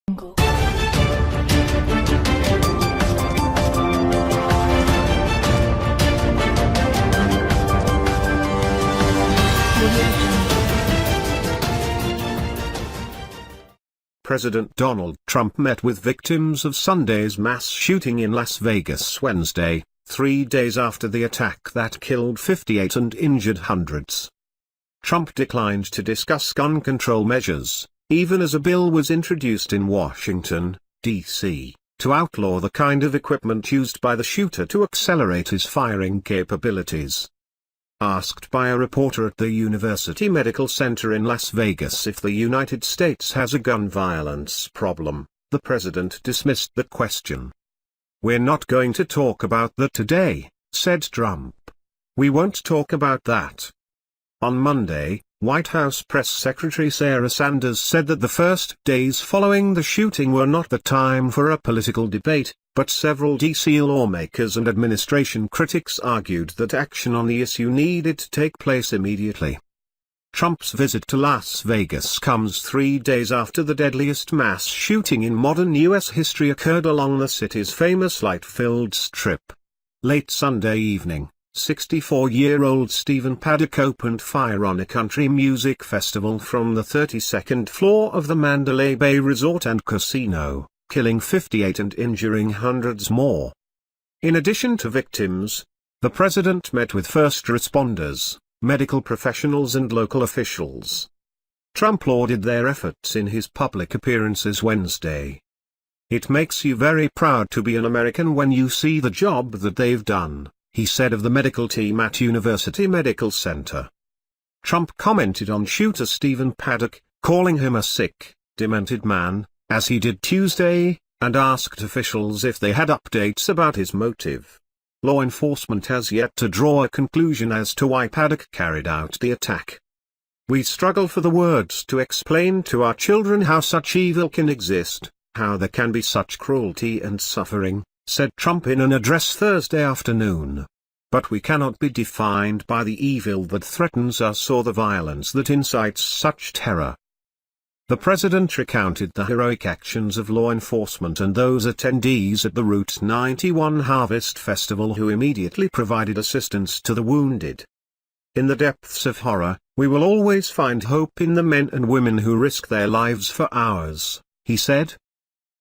President Donald Trump met with victims of Sunday's mass shooting in Las Vegas Wednesday, 3 days after the attack that killed 58 and injured hundreds. Trump declined to discuss gun control measures, even as a bill was introduced in Washington, D.C., to outlaw the kind of equipment used by the shooter to accelerate his firing capabilities. Asked by a reporter at the University Medical Center in Las Vegas if the United States has a gun violence problem, the president dismissed the question. "We're not going to talk about that today," said Trump. "We won't talk about that." On Monday, White House Press Secretary Sarah Sanders said that the first days following the shooting were not the time for a political debate, but several D.C. lawmakers and administration critics argued that action on the issue needed to take place immediately. Trump's visit to Las Vegas comes 3 days after the deadliest mass shooting in modern U.S. history occurred along the city's famous light-filled strip. Late Sunday evening, 64-year-old Stephen Paddock opened fire on a country music festival from the 32nd floor of the Mandalay Bay Resort and Casino, killing 58 and injuring hundreds more. In addition to victims, the president met with first responders, medical professionals and local officials. Trump lauded their efforts in his public appearances Wednesday. "It makes you very proud to be an American when you see the job that they've done," he said of the medical team at University Medical Center. Trump commented on shooter Stephen Paddock, calling him a sick, demented man, as he did Tuesday, and asked officials if they had updates about his motive. Law enforcement has yet to draw a conclusion as to why Paddock carried out the attack. "We struggle for the words to explain to our children how such evil can exist, how there can be such cruelty and suffering," said Trump in an address Thursday afternoon. "But we cannot be defined by the evil that threatens us or the violence that incites such terror." The president recounted the heroic actions of law enforcement and those attendees at the Route 91 Harvest Festival who immediately provided assistance to the wounded. "In the depths of horror, we will always find hope in the men and women who risk their lives for ours," he said.